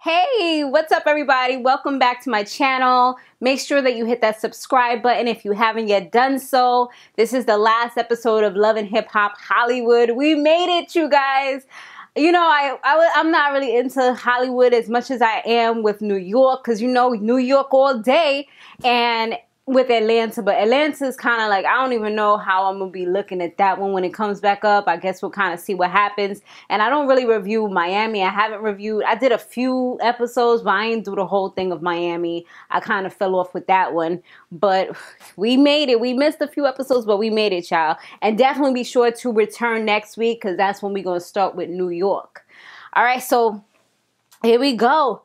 Hey, what's up everybody? Welcome back to my channel. Make sure that you hit that subscribe button if you haven't yet done so. This is the last episode of Love and Hip Hop Hollywood. We made it, you guys. You know, I'm not really into Hollywood as much as I am with New York, because you know, New York all day, and with Atlanta. But Atlanta's kind of like, I don't even know how I'm gonna be looking at that one when it comes back up. I guess we'll kind of see what happens. And I don't really review Miami. I did a few episodes, but I didn't do the whole thing of Miami. I kind of fell off with that one. But we made it. We missed a few episodes, but we made it, y'all. And definitely be sure to return next week, because that's when we're gonna start with New York. All right, so here we go.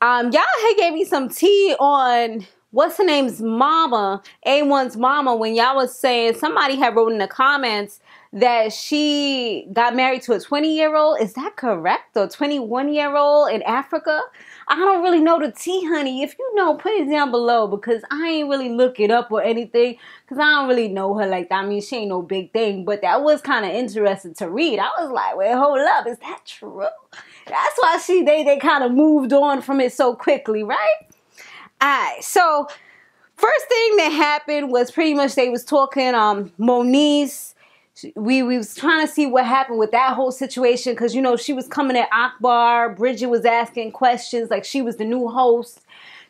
Y'all had gave me some tea on what's her name's mama, A1's mama, when y'all was saying, somebody had wrote in the comments that she got married to a 20-year-old. Is that correct? Or 21-year-old in Africa? I don't really know the tea, honey. If you know, put it down below, because I ain't really look it up or anything, because I don't really know her like that. I mean, she ain't no big thing, but that was kind of interesting to read. I was like, wait, hold up, is that true? That's why they kind of moved on from it so quickly, right? Alright, so first thing that happened was pretty much they was talking Moniece. We was trying to see what happened with that whole situation, because you know she was coming at Akbar. Bridget was asking questions like she was the new host.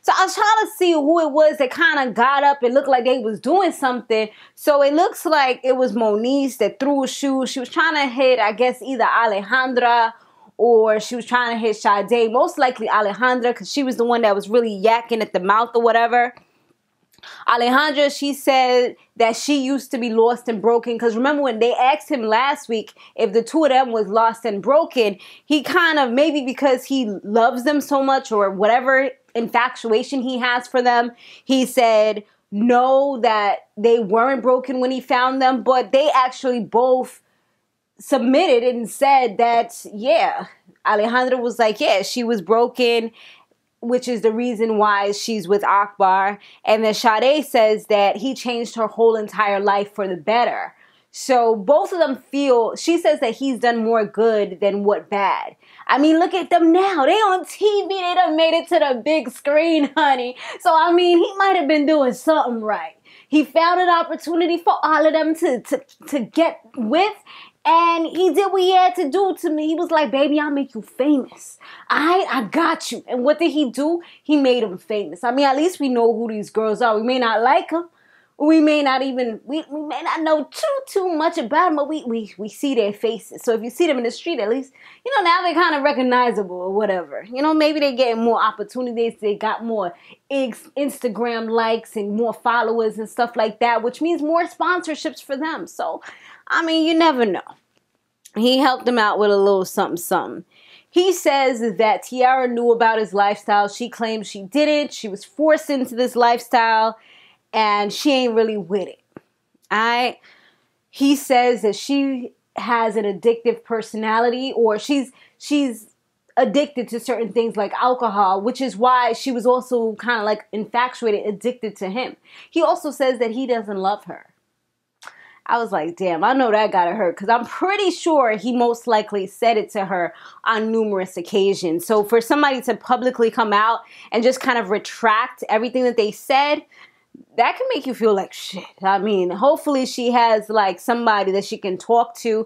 So I was trying to see who it was that kind of got up and looked like they was doing something. So it looks like it was Moniece that threw a shoe. She was trying to hit, I guess, either Alejandra or she was trying to hit Sade. Most likely Alejandra, because she was the one that was really yakking at the mouth or whatever. Alejandra, she said that she used to be lost and broken, because remember when they asked him last week if the two of them was lost and broken, he kind of, maybe because he loves them so much or whatever infatuation he has for them, he said no, that they weren't broken when he found them. But they actually both submitted and said that, yeah, Alejandra was like, yeah, she was broken, which is the reason why she's with Akbar. And then Sade says that he changed her whole entire life for the better. So both of them feel, she says that he's done more good than what bad. I mean, look at them now. They on TV. They done made it to the big screen, honey. So, I mean, he might have been doing something right. He found an opportunity for all of them to get with. And he did what he had to do to me. He was like, baby, I'll make you famous. I got you. And what did he do? He made him famous. I mean, at least we know who these girls are. We may not like them. We may not even, we may not know too much about them, but we see their faces. So if you see them in the street, at least, you know, now they're kind of recognizable or whatever. You know, maybe they're getting more opportunities. They got more Instagram likes and more followers and stuff like that, which means more sponsorships for them. So, I mean, you never know. He helped them out with a little something, something. He says that Tierra knew about his lifestyle. She claims she didn't. She was forced into this lifestyle, and she ain't really with it. He says that she has an addictive personality, or she's addicted to certain things like alcohol, which is why she was also kind of like infatuated, addicted to him. He also says that he doesn't love her. I was like, damn, I know that gotta hurt, because I'm pretty sure he most likely said it to her on numerous occasions. So for somebody to publicly come out and just kind of retract everything that they said, that can make you feel like shit. I mean, hopefully she has like somebody that she can talk to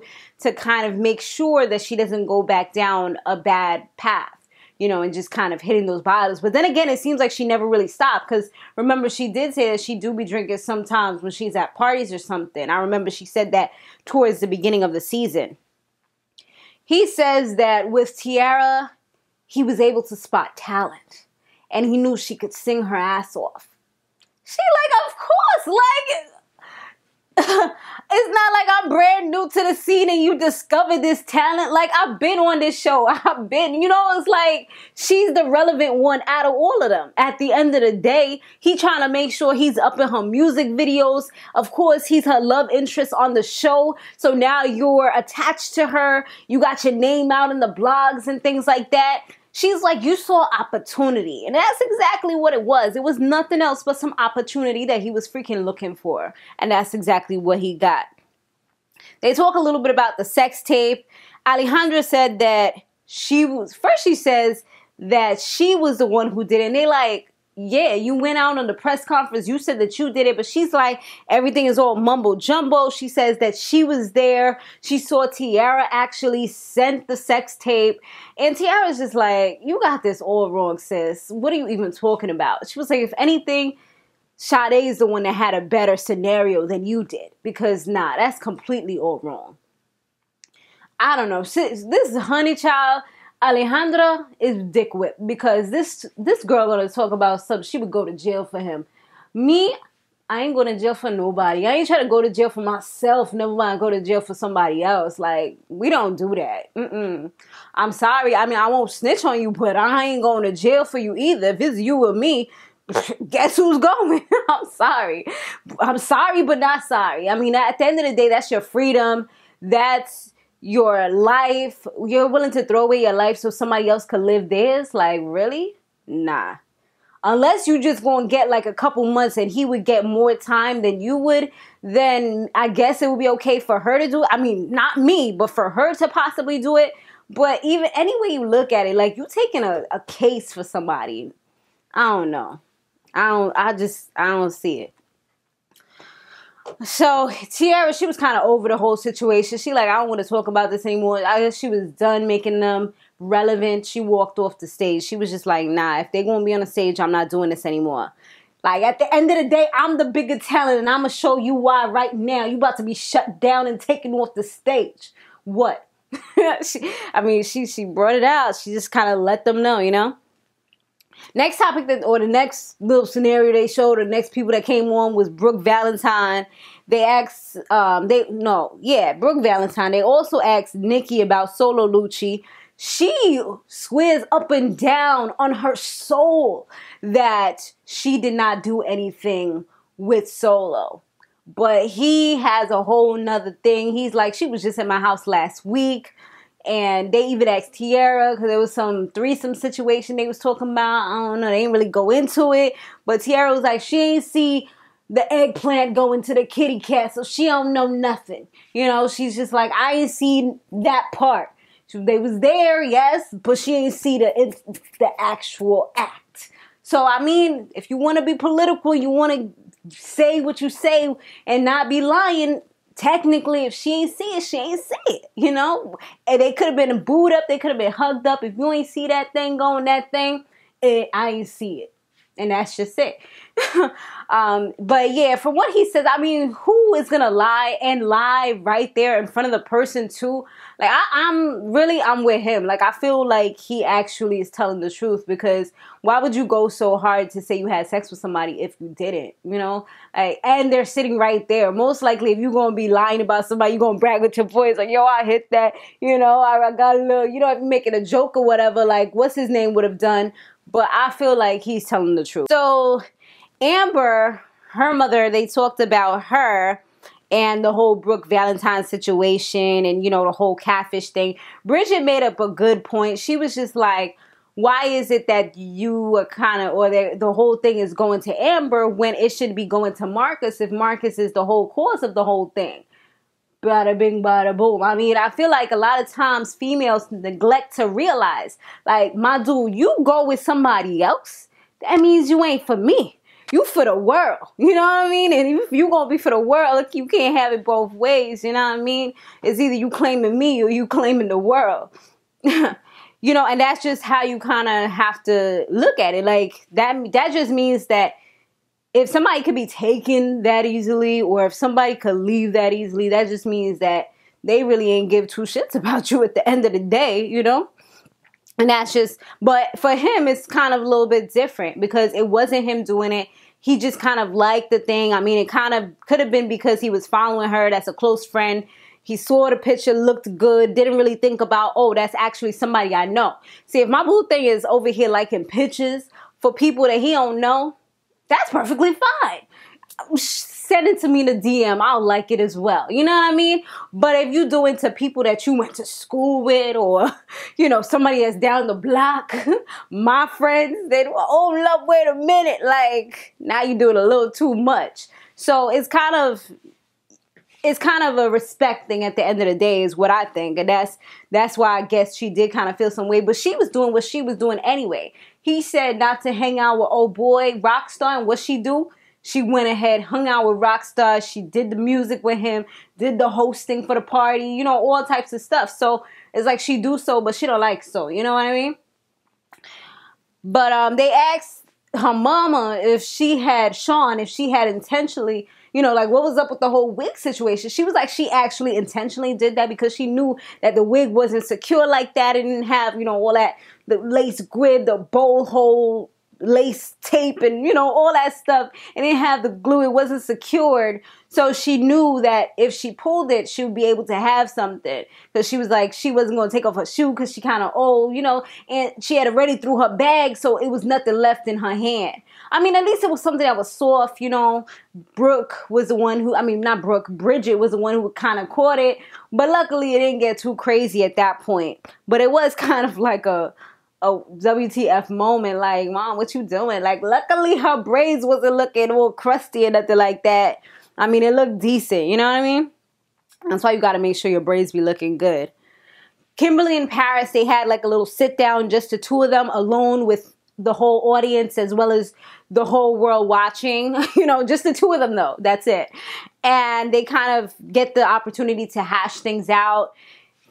kind of make sure that she doesn't go back down a bad path, you know, and just kind of hitting those bottles. But then again, it seems like she never really stopped, because remember, she did say that she do be drinking sometimes when she's at parties or something. I remember she said that towards the beginning of the season. He says that with Tierra, he was able to spot talent, and he knew she could sing her ass off. She like, of course, like, it's not like I'm brand new to the scene and you discovered this talent. Like, I've been on this show. I've been, you know, it's like she's the relevant one out of all of them. At the end of the day, he trying to make sure he's up in her music videos. Of course, he's her love interest on the show. So now you're attached to her. You got your name out in the blogs and things like that. She's like, you saw opportunity. And that's exactly what it was. It was nothing else but some opportunity that he was freaking looking for. And that's exactly what he got. They talk a little bit about the sex tape. Alejandra said that she says that she was the one who did it. And they like, yeah, you went out on the press conference. You said that you did it. But she's like, everything is all mumbo jumbo. She says that she was there. She saw Tierra actually sent the sex tape. And Tierra's just like, you got this all wrong, sis. What are you even talking about? She was like, if anything, Sade is the one that had a better scenario than you did. Because, nah, that's completely all wrong. I don't know. This honey child, Alejandra, is dick whipped. Because this girl gonna talk about something. She would go to jail for him. Me, I ain't going to jail for nobody. I ain't trying to go to jail for myself. Never mind go to jail for somebody else. Like, we don't do that. I'm sorry. I mean, I won't snitch on you, but I ain't going to jail for you either. If it's you or me, guess who's going? I'm sorry. I'm sorry, but not sorry. I mean, at the end of the day, that's your freedom. That's your life. You're willing to throw away your life so somebody else could live theirs? Like, really? Nah. Unless you just gonna get like a couple months and he would get more time than you would, then I guess it would be okay for her to do it. I mean, not me, but for her to possibly do it. But even any way you look at it, like you taking a case for somebody. I don't know. I don't see it. So Tierra, she was kind of over the whole situation. She like, I don't want to talk about this anymore. I guess she was done making them relevant. She walked off the stage. She was just like, nah, if they're going to be on the stage, I'm not doing this anymore. Like, at the end of the day, I'm the bigger talent, and I'm going to show you why right now. You about to be shut down and taken off the stage. What? she brought it out. She just kind of let them know, you know? Next topic or the next little scenario they showed, the next people that came on was Brooke Valentine. They asked, Brooke Valentine. They also asked Nikki about Solo Lucci. She swears up and down on her soul that she did not do anything with Solo. But he has a whole nother thing. He's like, she was just at my house last week. And they even asked Tierra because there was some threesome situation they was talking about. I don't know. They didn't really go into it. But Tierra was like, she ain't see the eggplant go into the kitty cat, so she don't know nothing. You know, she's just like, I ain't seen that part. They was there, yes, but she ain't see the actual act. So, I mean, if you want to be political, you want to say what you say and not be lying, technically, if she ain't see it, she ain't see it, you know? And they could have been booed up. They could have been hugged up. If you ain't see that thing going, I ain't see it. And that's just it. But yeah, from what he says, I mean, who is going to lie right there in front of the person too? Like, I'm with him. Like, I feel like he actually is telling the truth, because why would you go so hard to say you had sex with somebody if you didn't, you know? Like, and they're sitting right there. Most likely, if you're going to be lying about somebody, you're going to brag with your boys, like, yo, I hit that, you know, I got a little, you know, if you're making a joke or whatever, like, what's his name would have done. But I feel like he's telling the truth. So Amber, her mother, they talked about her and the whole Brooke Valentine situation and, you know, the whole catfish thing. Bridget made up a good point. She was just like, why is it that you were the whole thing is going to Amber when it should be going to Marcus if Marcus is the whole cause of the whole thing? Bada bing, bada boom. I mean, I feel like a lot of times females neglect to realize, like, my dude, you go with somebody else, that means you ain't for me. You for the world. You know what I mean? And if you gonna be for the world, you can't have it both ways. You know what I mean? It's either you claiming me or you claiming the world. You know, and that's just how you kind of have to look at it. Like, that just means that if somebody could be taken that easily, or if somebody could leave that easily, that just means that they really ain't give two shits about you at the end of the day, you know? And that's just, but for him, it's kind of a little bit different because it wasn't him doing it. He just kind of liked the thing. I mean, it kind of could have been because he was following her. That's a close friend. He saw the picture, looked good, didn't really think about, oh, that's actually somebody I know. See, if my boo thing is over here liking pictures for people that he don't know, that's perfectly fine. Send it to me in a DM. I'll like it as well. You know what I mean? But if you do it to people that you went to school with, or, you know, somebody that's down the block, my friends, they do, oh, love, wait a minute. Like, now you're doing a little too much. So it's kind of, it's kind of a respect thing at the end of the day is what I think. And that's why I guess she did kind of feel some way. But she was doing what she was doing anyway. He said not to hang out with old boy Rockstar. And what she do? She went ahead, hung out with Rockstar. She did the music with him, did the hosting for the party, you know, all types of stuff. So it's like she do so, but she don't like so. You know what I mean? But they asked her mama if she had intentionally, you know, like what was up with the whole wig situation. She was like, she actually intentionally did that because she knew that the wig wasn't secure like that. It didn't have, you know, all that, the lace grid, the bowl hole, lace tape, and, you know, all that stuff. And it didn't have the glue. It wasn't secured. So she knew that if she pulled it, she would be able to have something. Because she was like, she wasn't going to take off her shoe because she kind of old, you know. And she had already threw her bag, so it was nothing left in her hand. I mean, at least it was something that was soft, you know. Bridget was the one who kind of caught it. But luckily, it didn't get too crazy at that point. But it was kind of like a WTF moment, like, Mom, what you doing? Like, luckily her braids wasn't looking all crusty and nothing like that. I mean, it looked decent, you know what I mean? That's why you got to make sure your braids be looking good. Kimberly and Paris, they had like a little sit down, just the two of them alone with the whole audience as well as the whole world watching, you know, just the two of them though, that's it. And they kind of get the opportunity to hash things out.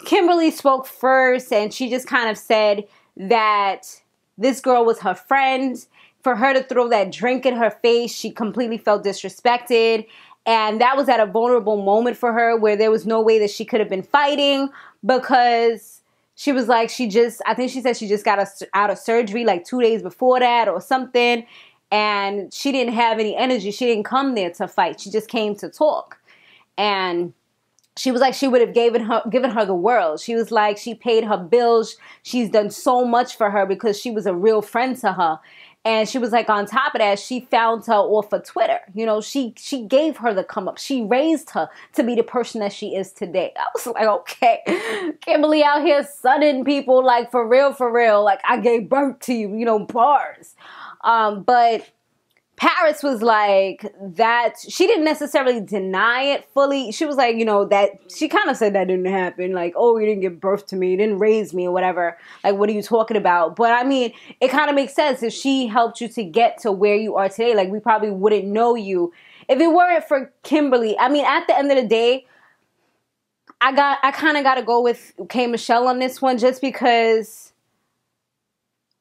Kimberly spoke first and she just kind of said that this girl was her friend. For her to throw that drink in her face, she completely felt disrespected. And that was at a vulnerable moment for her where there was no way that she could have been fighting because she was like, I think she said she just got out of surgery like 2 days before that or something. And she didn't have any energy. She didn't come there to fight. She just came to talk. And she was like, she would have given her the world. She was like, she paid her bills. She's done so much for her because she was a real friend to her. And she was like, on top of that, she found her off of Twitter. You know, she gave her the come up. She raised her to be the person that she is today. I was like, okay, Kimberly out here sunning people like for real. Like I gave birth to you, you know, bars. But Paris was like that. She didn't necessarily deny it fully. She was like, you know, that she kind of said that didn't happen. Like, oh, you didn't give birth to me. You didn't raise me or whatever. Like, what are you talking about? But I mean, it kind of makes sense if she helped you to get to where you are today. Like, we probably wouldn't know you if it weren't for Kimberly. I mean, at the end of the day, I kind of got to go with K. Michelle on this one just because...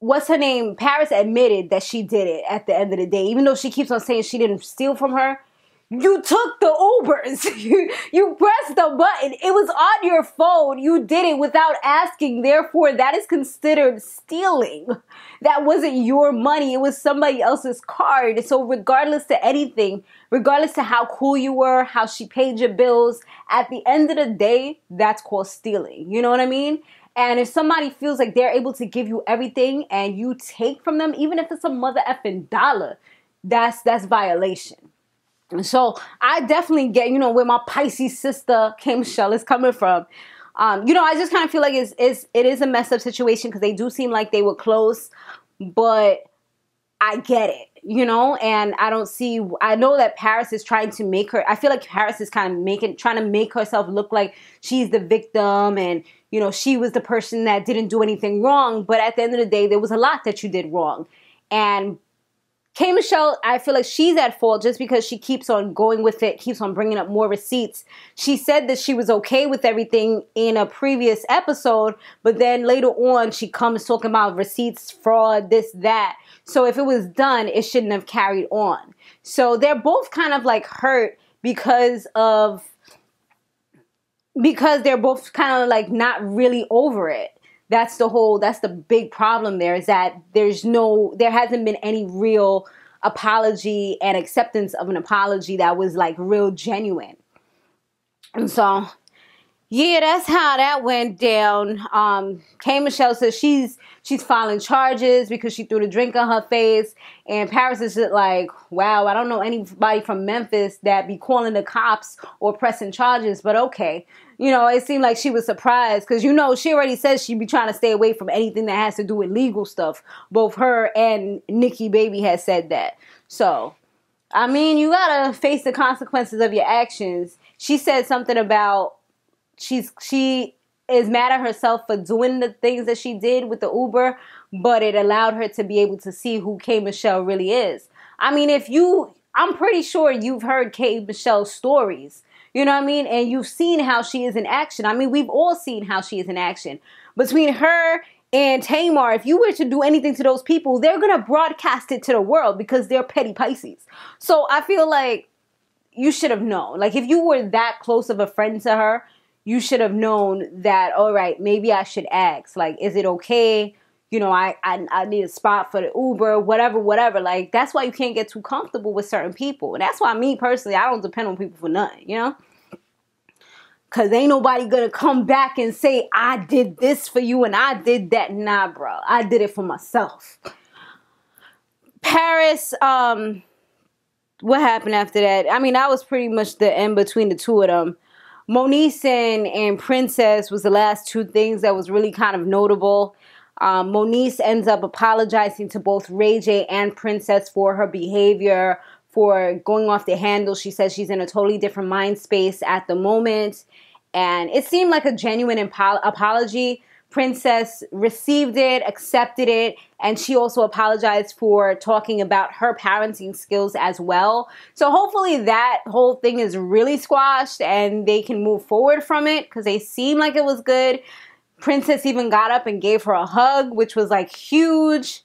What's her name? Paris admitted that she did it at the end of the day. Even though she keeps on saying she didn't steal from her. You took the Ubers. You pressed the button. It was on your phone. You did it without asking. Therefore, that is considered stealing. That wasn't your money. It was somebody else's card. So regardless to anything, regardless to how cool you were, how she paid your bills, at the end of the day, that's called stealing. You know what I mean? And if somebody feels like they're able to give you everything and you take from them, even if it's a mother effing dollar, that's violation. And so I definitely get, you know, where my Pisces sister, K. Michelle, is coming from. You know, I just kind of feel like it is a messed up situation because they do seem like they were close, but I get it, you know, and I know that Paris is trying to make her, I feel like Paris is kind of trying to make herself look like she's the victim and, you know, she was the person that didn't do anything wrong. But at the end of the day, there was a lot that you did wrong. And K. Michelle, I feel like she's at fault just because she keeps on going with it, keeps on bringing up more receipts. She said that she was okay with everything in a previous episode, but then later on, she comes talking about receipts, fraud, this, that. So if it was done, it shouldn't have carried on. So they're both kind of like hurt because they're both kind of like not really over it. That's the big problem there is that there hasn't been any real apology and acceptance of an apology that was like real genuine. And so, yeah, that's how that went down. K. Michelle says she's filing charges because she threw the drink on her face. And Paris is just like, wow, I don't know anybody from Memphis that be calling the cops or pressing charges, but okay. You know, it seemed like she was surprised because, you know, she already says she'd be trying to stay away from anything that has to do with legal stuff. Both her and Nikki Baby has said that. So, I mean, you gotta face the consequences of your actions. she said something about she is mad at herself for doing the things that she did with the Uber, but it allowed her to be able to see who K. Michelle really is. I mean, I'm pretty sure you've heard K. Michelle's stories, you know what I mean? And you've seen how she is in action. I mean, we've all seen how she is in action. Between her and Tamar, if you were to do anything to those people, they're going to broadcast it to the world because they're petty Pisces. So I feel like you should have known. Like, if you were that close of a friend to her, you should have known that, all right, maybe I should ask. Like, is it okay? You know, I need a spot for the Uber, whatever. Like, that's why you can't get too comfortable with certain people. And that's why me, personally, I don't depend on people for nothing, you know? Because ain't nobody going to come back and say, I did this for you and I did that. Nah, bro. I did it for myself. Paris, what happened after that? I mean, that was pretty much the end between the two of them. Moniece and Princess was the last two things that was really kind of notable. Moniece ends up apologizing to both Ray J and Princess for her behavior, for going off the handle. She says she's in a totally different mind space at the moment. And it seemed like a genuine apology. Princess received it, accepted it, and she also apologized for talking about her parenting skills as well. So hopefully that whole thing is really squashed and they can move forward from it, because they seem like it was good. Princess even got up and gave her a hug, which was like huge.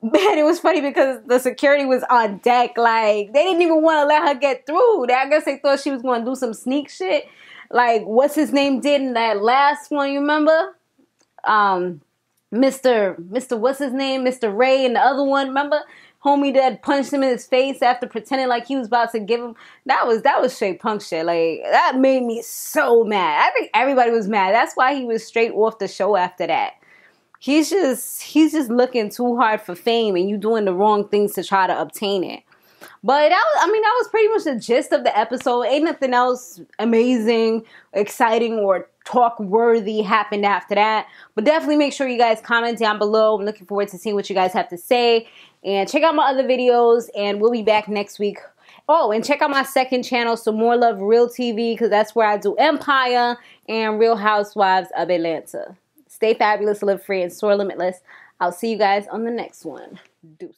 Man, it was funny because the security was on deck. Like, they didn't even want to let her get through. I guess they thought she was going to do some sneak shit. Like, what's his name did in that last one, you remember? Mr. What's his name? Mr. Ray and the other one, remember? Homie that punched him in his face after pretending like he was about to give him. That was straight punk shit. Like, that made me so mad. I think everybody was mad. That's why he was straight off the show after that. He's just looking too hard for fame, and you doing the wrong things to try to obtain it. But that was pretty much the gist of the episode. Ain't nothing else amazing, exciting, or talk-worthy happened after that. But definitely make sure you guys comment down below. I'm looking forward to seeing what you guys have to say. And check out my other videos, and we'll be back next week. Oh, and check out my second channel, Samore Love Real TV, because that's where I do Empire and Real Housewives of Atlanta. Stay fabulous, live free, and soar limitless. I'll see you guys on the next one. Deuces.